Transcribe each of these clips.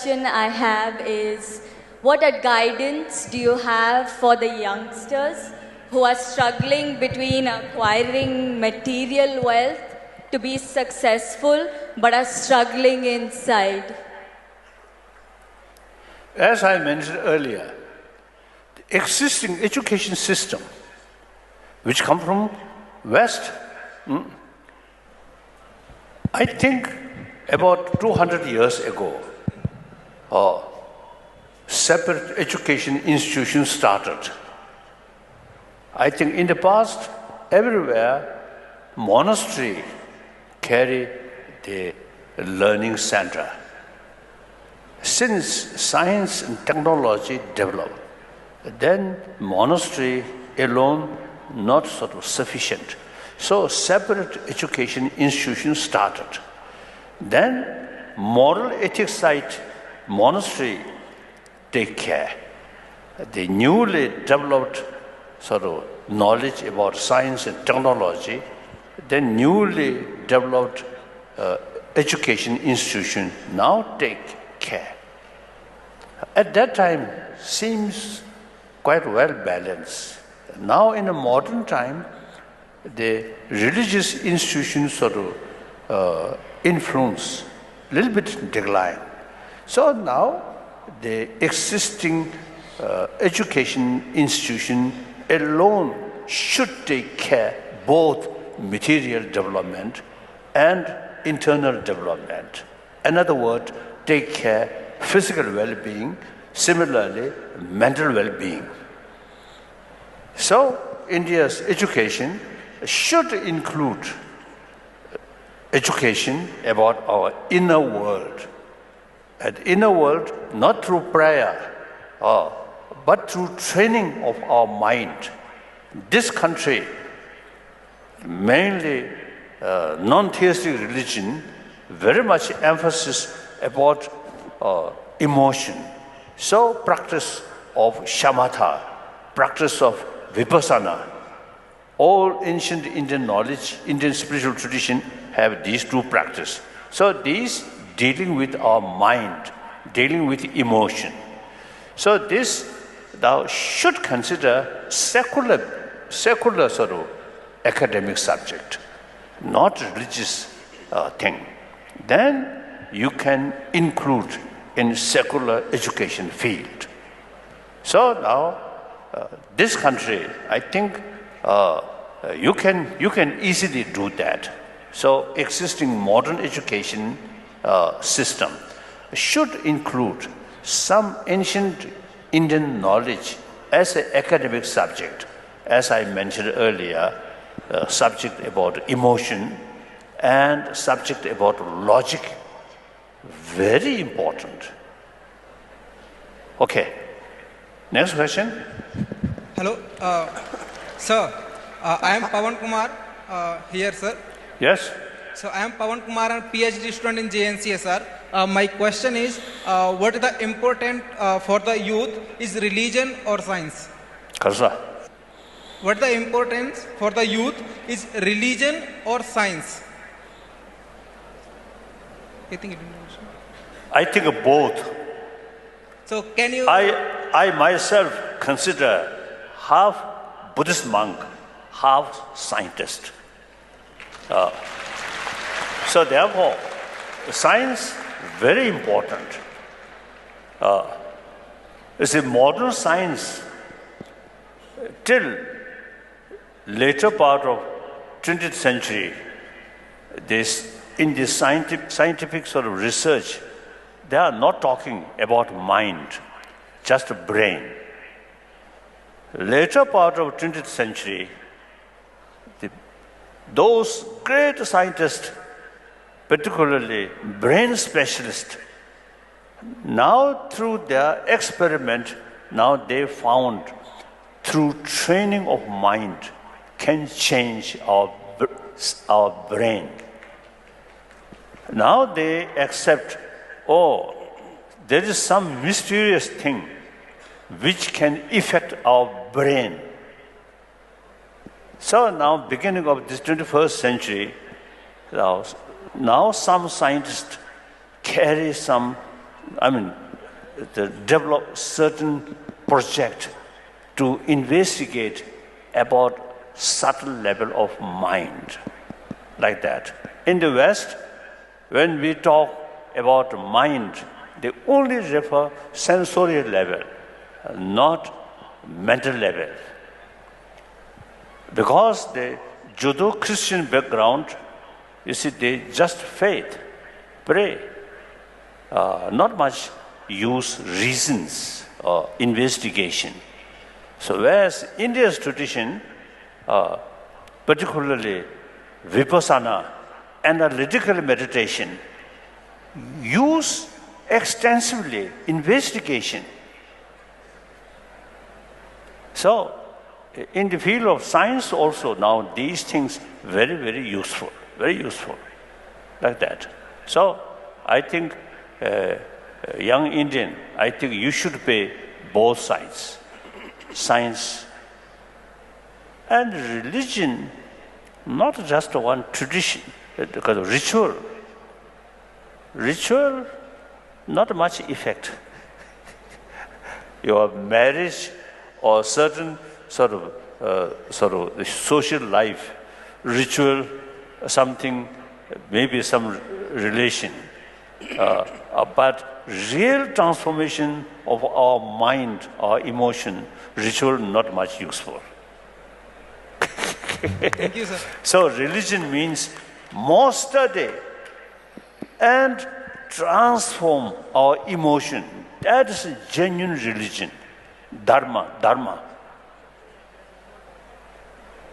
question I have is, what guidance do you have for the youngsters who are struggling between acquiring material wealth to be successful but are struggling inside? As I mentioned earlier, the existing education system, which come from West, I think about 200 years ago, separate education institutions started. I think in the past, everywhere, monastery carry the learning center. Since science and technology developed, then monastery alone not sort of sufficient. So separate education institutions started. Then moral ethics side, monastery take care. The newly developed sort of knowledge about science and technology, the newly developed education institution now take care. At that time, seems quite well balanced. Now in a modern time, the religious institutions sort of influence, a little bit decline. So now the existing education institution alone should take care both material development and internal development. In other words, take care physical well-being, similarly mental well-being. So India's education should include education about our inner world. And inner world, not through prayer, but through training of our mind. This country, mainly non-theistic religion, very much emphasis about emotion. So practice of shamatha, practice of vipassana, all ancient Indian knowledge, Indian spiritual tradition have these two practices. So these dealing with our mind, dealing with emotion. So this thou should consider secular sort of academic subject, not religious thing. Then you can include in secular education field. So now this country, I think you can easily do that. So existing modern education system should include some ancient Indian knowledge as an academic subject. As I mentioned earlier, subject about emotion and subject about logic, very important. Okay, next question. Hello, sir. I am Pawan Kumar here, sir. Yes. So I am Pawan Kumar, a PhD student in JNCA, sir. My question is, what is the important for the youth? Is religion or science? Karsa. What the importance for the youth is religion or science? I think both. So can you? I myself consider half Buddhist monk, half scientist. So therefore, science very important. It's a modern science till later part of 20th century. In this scientific sort of research, they are not talking about mind, just brain. Later part of 20th century, those great scientists, particularly brain specialists, now through their experiment, now they found through training of mind can change our brain. Now they accept, there is some mysterious thing which can affect our brain. So now, beginning of this 21st century, now some scientists carry some develop certain project to investigate about subtle level of mind, like that. In the West, when we talk about mind, they only refer sensorial level, not mental level. Because the Judeo-Christian background, you see, they just faith, pray, not much use reasons or investigation. So whereas India's tradition, particularly vipassana, analytical meditation, use extensively investigation. So in the field of science also now these things very, very useful, like that. So I think young Indian, I think you should pay both sides, science and religion, not just one tradition, because ritual, not much effect. Your marriage or certain sort of social life, ritual, something, maybe some relation. But real transformation of our mind, our emotion, ritual, not much useful. Thank you, sir. So religion means more study and transform our emotion. That is a genuine religion. Dharma.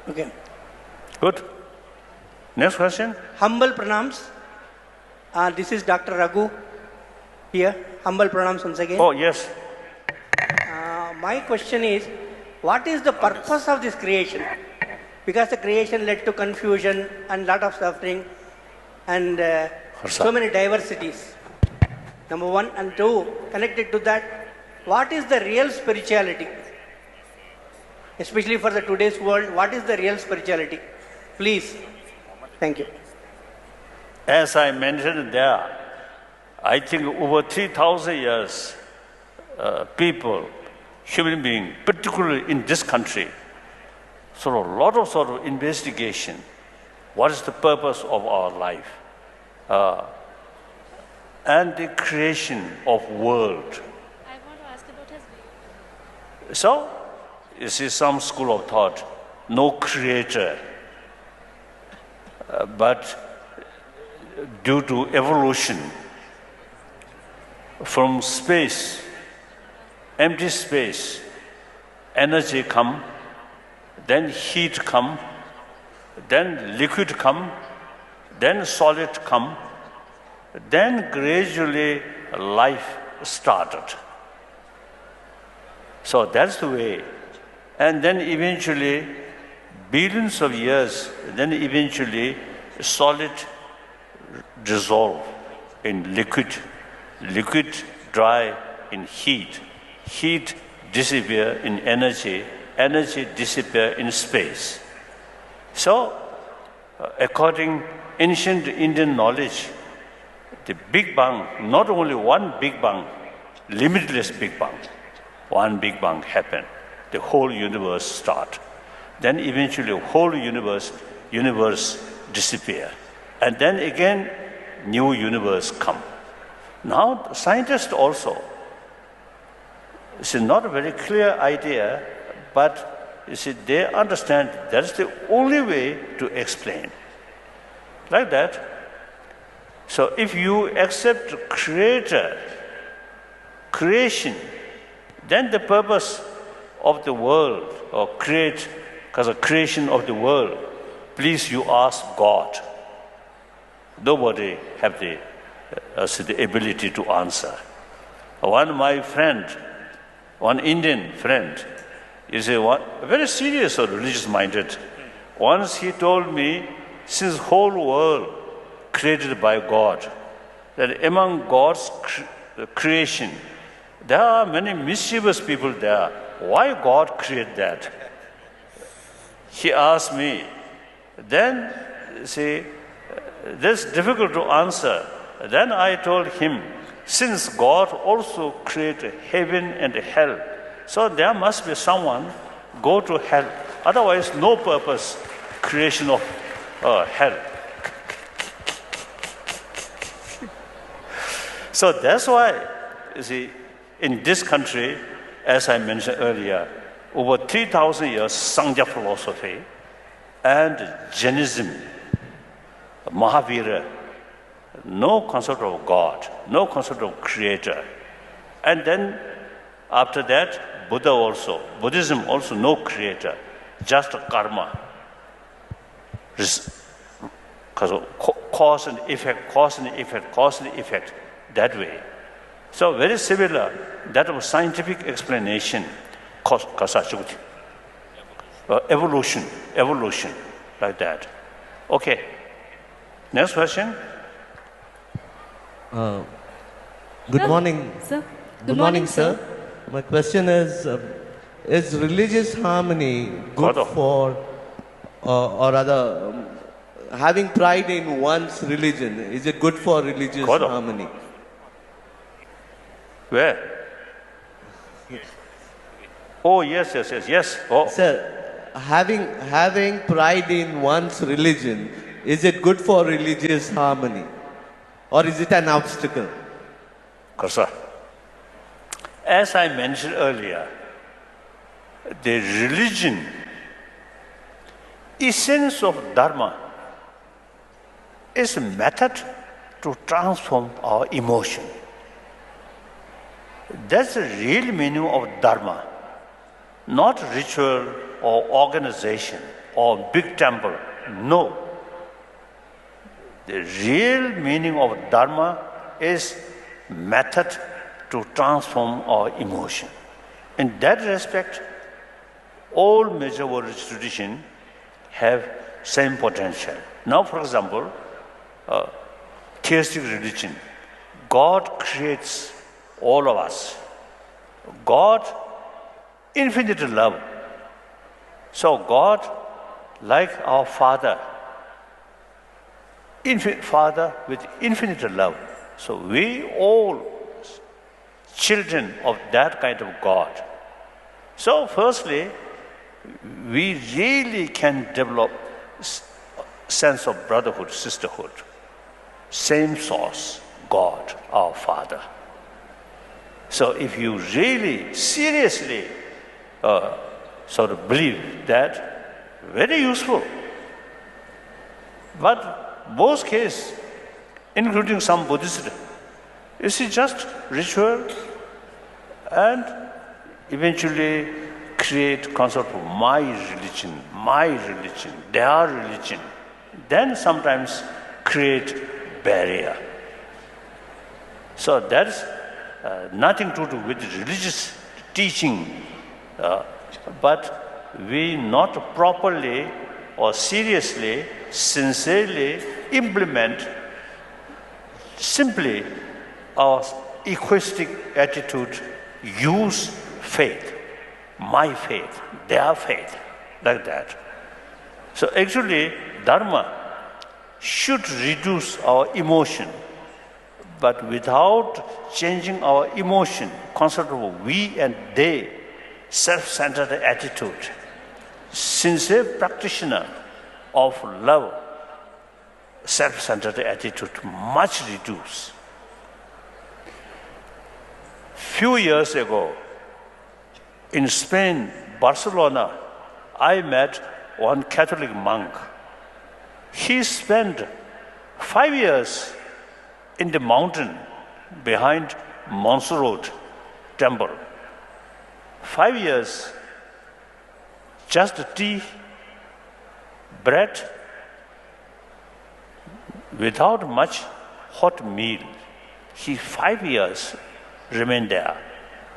Okay. Good. Next question. Humble pranams. This is Dr. Raghu here. Humble pranams once again. Oh, yes. My question is, what is the purpose of this creation? Because the creation led to confusion and lot of suffering and so many diversities. Number one. And two, connected to that, what is the real spirituality? Especially for the today's world, what is the real spirituality? Please. Thank you. As I mentioned there, I think over 3,000 years, people, human beings, particularly in this country, a lot of investigation. What is the purpose of our life? And the creation of world. I want to ask about his view. So, you see some school of thought, no creator, but due to evolution, from space, empty space, energy come, then heat come, then liquid come, then solid come, then gradually life started. So that's the way. And then eventually, billions of years, then eventually solid dissolve in liquid, liquid dry in heat, heat disappear in energy, energy disappear in space. So, according ancient Indian knowledge, the Big Bang, not only one Big Bang, limitless Big Bang, one Big Bang happened. The whole universe start. Then eventually the whole universe disappear. And then again, new universe come. Now scientists also, it's not a very clear idea, but you see, they understand that's the only way to explain. Like that. So if you accept creator, creation, then the purpose of the world, or create, because of creation of the world, please you ask God. Nobody have the ability to answer. One my friend, one Indian friend, is a very serious or religious-minded. Once he told me, since whole world created by God, that among God's creation, there are many mischievous people there. Why God create that? He asked me. Then, see, that's difficult to answer. Then I told him, since God also created heaven and hell, so there must be someone go to hell. Otherwise, no purpose creation of hell. So that's why, you see, in this country, as I mentioned earlier, over 3,000 years, Sangha philosophy and Jainism, Mahavira, no concept of God, no concept of creator. And then after that, Buddhism also no creator, just karma. Because of cause and effect, that way. So very similar, that was scientific explanation, evolution, like that. Okay, next question. Good morning. Sir. Good morning, sir. My question is religious harmony good for, or rather, having pride in one's religion, is it good for religious harmony? Where? Oh, yes. Oh. Sir, having pride in one's religion, is it good for religious harmony? Or is it an obstacle? Sir, as I mentioned earlier, the religion, essence of Dharma, is a method to transform our emotion. That's the real meaning of Dharma, not ritual or organization or big temple. No. The real meaning of Dharma is method to transform our emotion. In that respect, all major world traditions have same potential. Now, for example, theistic religion, God creates all of us. God, infinite love. So God, like our Father, Father with infinite love. So we all children of that kind of God. So firstly, we really can develop sense of brotherhood, sisterhood. Same source, God, our Father. So if you really seriously sort of believe that, very useful. But most cases, including some Buddhist, is it just ritual and eventually create concept of my religion, their religion, then sometimes create barrier. So that's nothing to do with religious teaching, but we not properly or seriously, sincerely implement simply our egoistic attitude, use faith, my faith, their faith, like that. So actually, Dharma should reduce our emotion, but without changing our emotion, concept of we and they, self-centered attitude, sincere practitioner of love, self-centered attitude much reduced. Few years ago, in Spain, Barcelona, I met one Catholic monk. He spent 5 years in the mountain behind Montserrat temple. 5 years, just tea, bread, without much hot meal. He 5 years remained there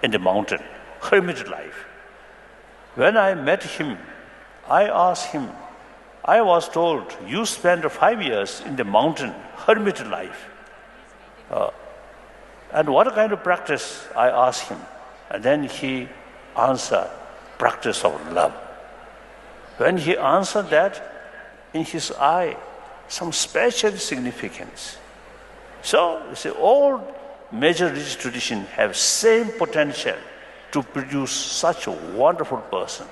in the mountain, hermit life. When I met him, I asked him, I was told, you spent 5 years in the mountain, hermit life. And what kind of practice? I asked him. And then he answered, practice of love. When he answered that, in his eye, some special significance. So, you see, all major religious traditions have same potential to produce such a wonderful person.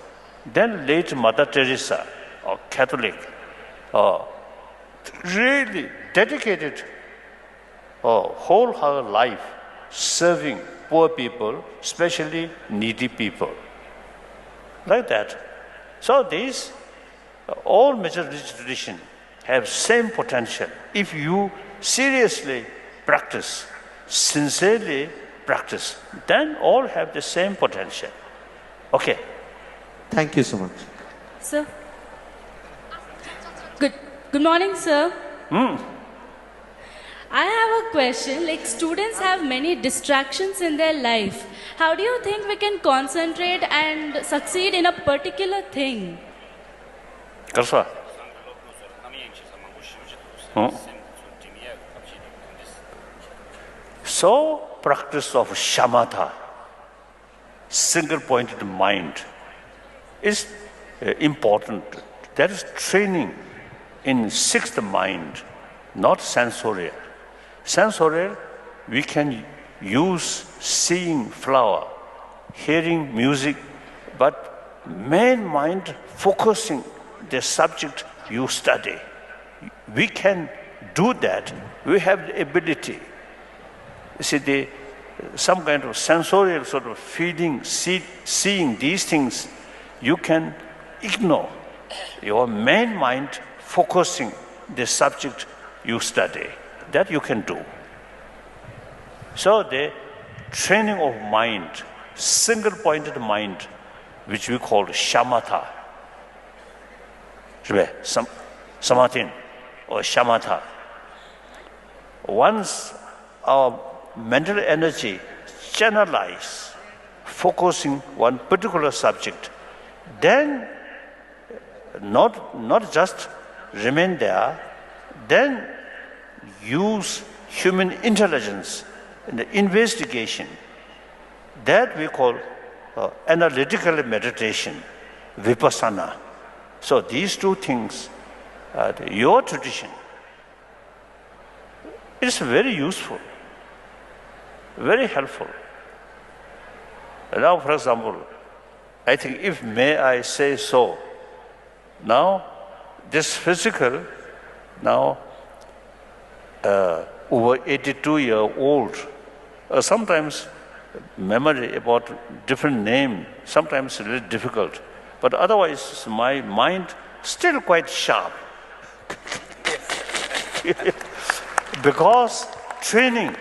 Then late Mother Teresa, or Catholic, really dedicated whole her life serving poor people, especially needy people. Like that. So these, all major religious traditions have same potential. If you seriously practice, sincerely practice, then all have the same potential. Okay. Thank you so much. Sir. Good morning, sir. I have a question. Like, students have many distractions in their life. How do you think we can concentrate and succeed in a particular thing? Karsa. So, practice of shamatha, single-pointed mind, is important. That is training in sixth mind, not sensorial. Sensorial, we can use seeing flower, hearing music, but main mind focusing the subject you study. We can do that. We have the ability. You see, some kind of sensorial sort of feeling, seeing these things, you can ignore. Your main mind focusing the subject you study. That you can do. So the training of mind, single-pointed mind, which we call shamatha, samathin or shamatha. Once our mental energy channelize, focusing one particular subject, then not just remain there, then use human intelligence in the investigation. That we call analytical meditation, vipassana. So these two things, your tradition, is very useful, very helpful. Now, for example, I think if may I say so, now this physical, now over 82-year-old, sometimes memory about different name, sometimes a little difficult, but otherwise my mind still quite sharp. Because training,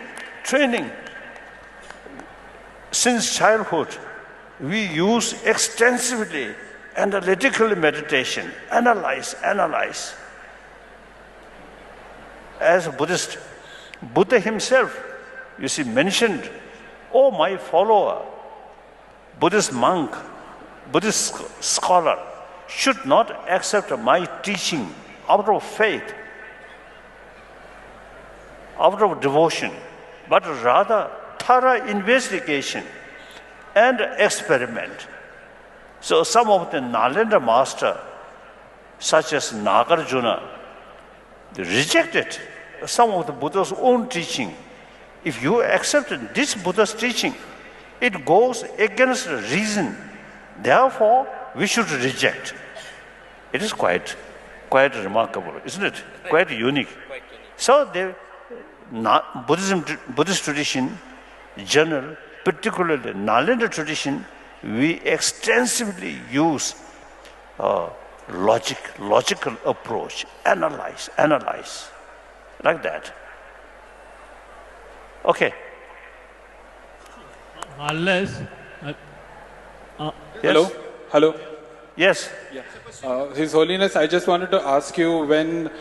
since childhood, we use extensively analytical meditation, analyze. As a Buddhist, Buddha himself, you see, mentioned, oh, my follower, Buddhist monk, Buddhist scholar, should not accept my teaching out of faith, out of devotion, but rather thorough investigation and experiment. So some of the Nalanda master, such as Nagarjuna, they rejected some of the Buddha's own teaching. If you accept this Buddha's teaching, it goes against reason. Therefore, we should reject. It is quite remarkable, isn't it? Quite unique. So the Buddhist tradition, general, particularly Nalanda tradition, we extensively use logical approach, analyze, like that. Okay. Unless. Yes. Hello. Yes. His Holiness, I just wanted to ask you, when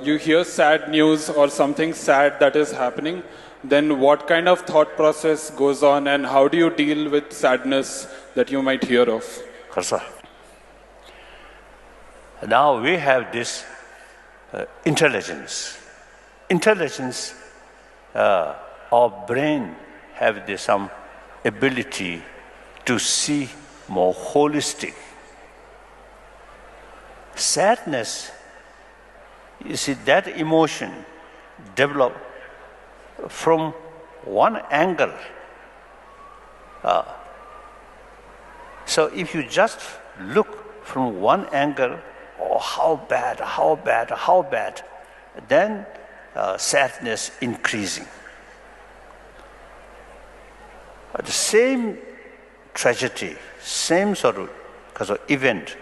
you hear sad news or something sad that is happening, then what kind of thought process goes on, and how do you deal with sadness that you might hear of? Karsa. Now we have this intelligence. Our brain have some ability to see more holistic. Sadness, you see, that emotion develop from one angle. So if you just look from one angle, oh, how bad, how bad, how bad, then sadness increasing. The same tragedy, same sort of event,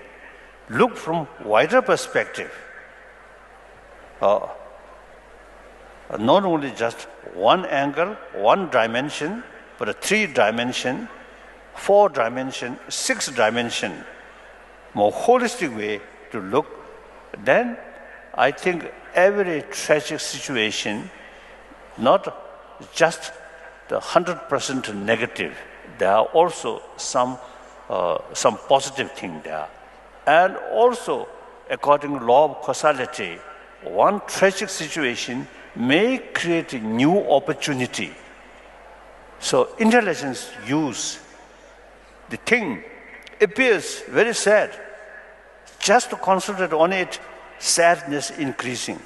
look from wider perspective. Not only just one angle, one dimension, but a 3-dimension, 4-dimension, 6-dimension, more holistic way to look, then I think every tragic situation, not just the 100% negative, there are also some positive thing there. And also, according to law of causality, one tragic situation may create a new opportunity. So intelligence use the thing appears very sad. Just to concentrate on it, sadness increasing.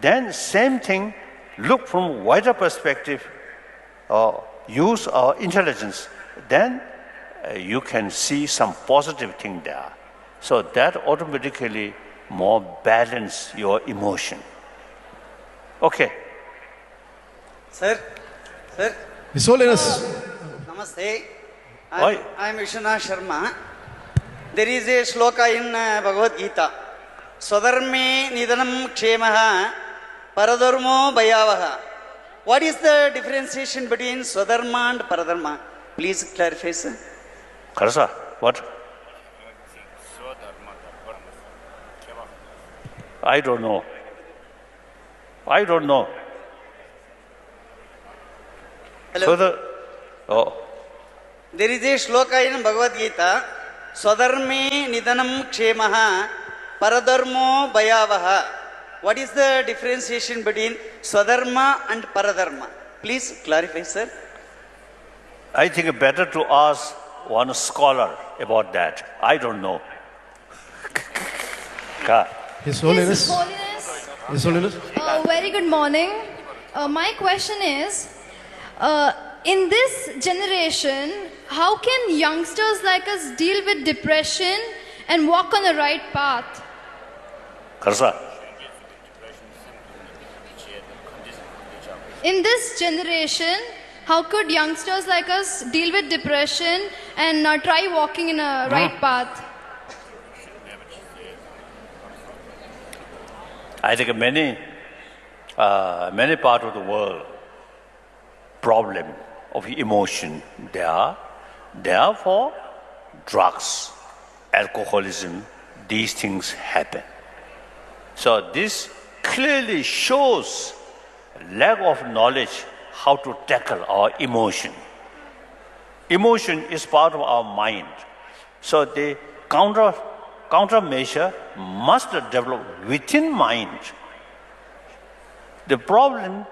Then same thing, look from wider perspective, use our intelligence, then you can see some positive thing there. So that automatically more balance your emotion. Okay. Sir, His Holiness. Namaste. I am Vishwanath Sharma. There is a shloka in Bhagavad Gita. Swadharme nidanam kshemaha paradharmo bhayavaha. What is the differentiation between Swadharma and Paradharma? Please clarify, sir. Karsa, what? I don't know. Hello. There is a shloka in Bhagavad Gita. Swadharme nidanam kshemaha paradharmo bhayavaha. What is the differentiation between Swadharma and Paradharma? Please clarify, sir. I think better to ask one scholar about that. I don't know. His Holiness. His Holiness. His Holiness. Very good morning. My question is, in this generation, how can youngsters like us deal with depression and walk on the right path? Karsa. In this generation, how could youngsters like us deal with depression and try walking in a right path? I think many parts of the world, problem of emotion, therefore drugs, alcoholism, these things happen. So this clearly shows lack of knowledge how to tackle our emotion. Emotion is part of our mind. So the countermeasure must develop within mind. The problem,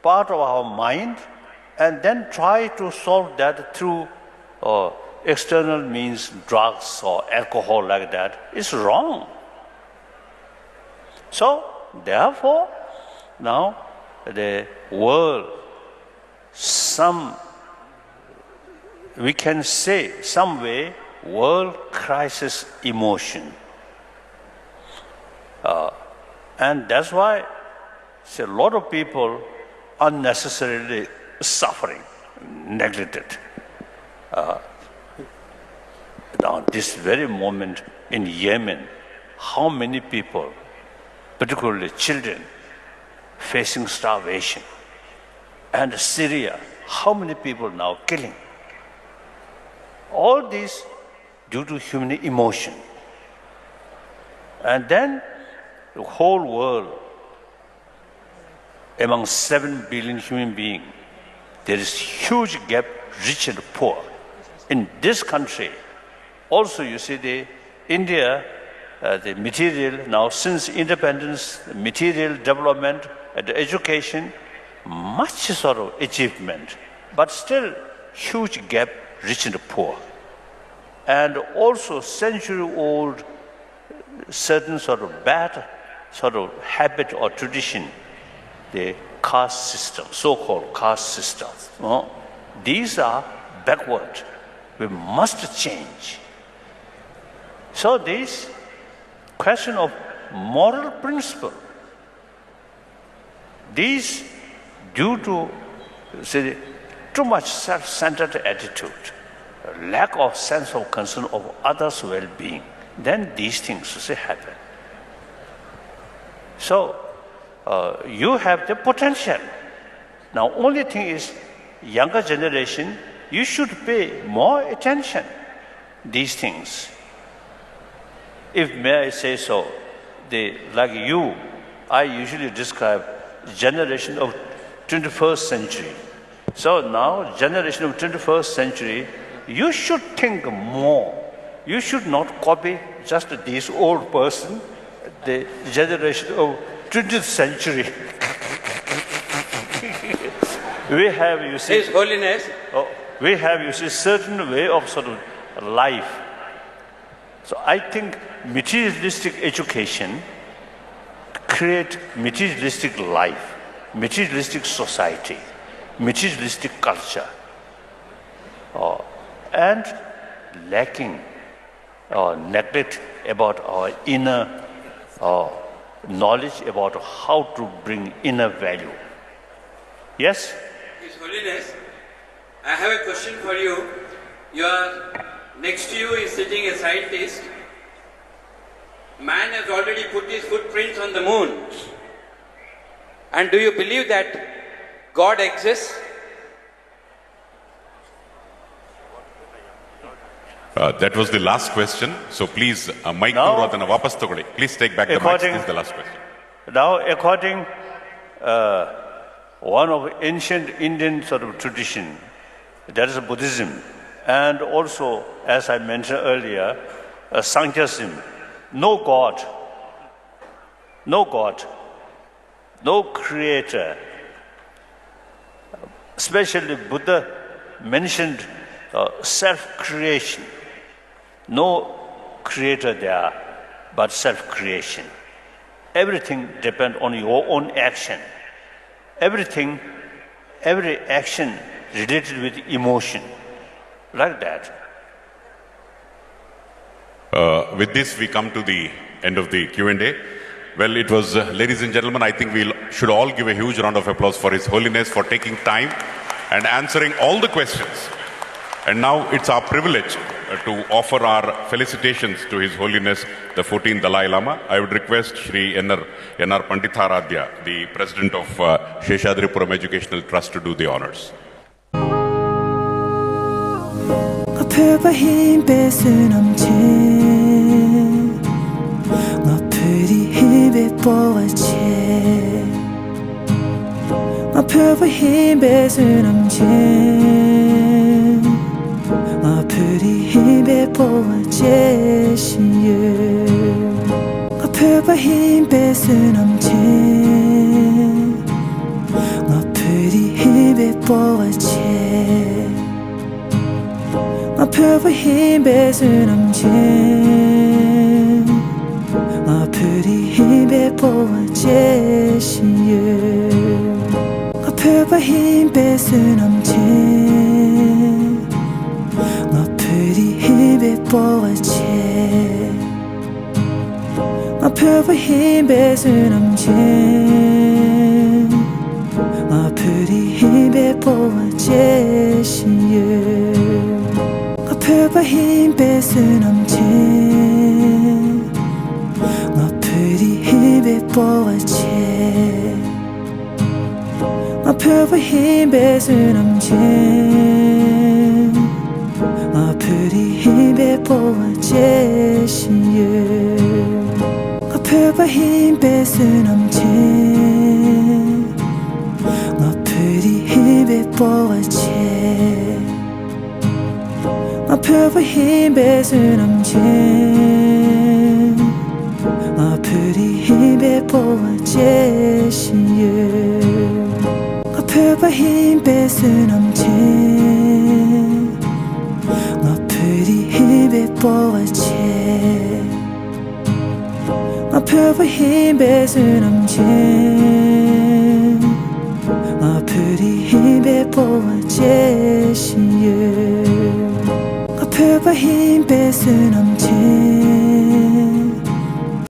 part of our mind, and then try to solve that through external means, drugs or alcohol like that, is wrong. So, therefore, now the world, we can say, some way, world crisis emotion. And that's why a lot of people unnecessarily suffering, neglected. Now, this very moment in Yemen, how many people, particularly children, facing starvation? And Syria, how many people now killing? All this due to human emotion. And then the whole world, among 7 billion human beings, there is huge gap, rich and poor. In this country, also you see India, the material, now since independence, the material development, the education, much sort of achievement, but still huge gap, rich and poor. And also century-old certain sort of bad sort of habit or tradition, the caste system, so-called caste system. These are backward. We must change. So this question of moral principle, these due to say, too much self-centered attitude, lack of sense of concern of others' well-being, then these things happen. So you have the potential. Now only thing is, younger generation, you should pay more attention these things. If may I say so, like you, I usually describe generation of 21st century. So now, generation of 21st century, you should think more. You should not copy just this old person, the generation of 20th century. We have, you see, His Holiness. We have, you see, certain way of sort of life. So I think materialistic education create materialistic life, materialistic society, materialistic culture, and lacking or neglect about our inner knowledge about how to bring inner value. Yes? His Holiness, I have a question for you. Next to you is sitting a scientist. Man has already put his footprints on the moon. And do you believe that God exists? That was the last question. So please, Mike, please take back the mic. This is the last question. Now, according one of ancient Indian sort of tradition, that is Buddhism, and also, as I mentioned earlier, Sankhyaism. No God, no God, no creator. Especially Buddha mentioned self-creation. No creator there, but self-creation. Everything depends on your own action. Every action related with emotion, like that. With this, we come to the end of the Q&A. Well, it was, ladies and gentlemen, I think we should all give a huge round of applause for His Holiness for taking time and answering all the questions. And now it's our privilege to offer our felicitations to His Holiness, the 14th Dalai Lama. I would request Shri N.R. Panditharadhya, the President of Sheshadripuram Educational Trust, to do the honors. 힘 뺏은 엄지 너프리 힘에 보았지 너프리 힘 뺏은 엄지 너프리 힘에 보았지 시유 너프리 힘 뺏은 엄지 너프리 힘에 보았지 너프리 힘 뺏은 엄지 너프리 힘에 보았지 시유 너프리 힘 뺏은 엄지 너프리 힘에 보았지 너프리 힘 뺏은 엄지 너프리 힘에 보았지 시유 너프리 힘 뺏은 엄지 너프리 힘에 보았지 너프리 힘 뺏은 엄지 너프리 힘에 보았지 시유 너프리 힘 뺏은 엄지 너프리 힘에 보았지 너프리 힘 뺏은 엄지 너프리 힘에 보았지 시유 너프리 힘 뺏은 엄지 너프리 힘에 보았지 너프리 힘 뺏은 엄지 这些我拍把힘 뺏은 엄청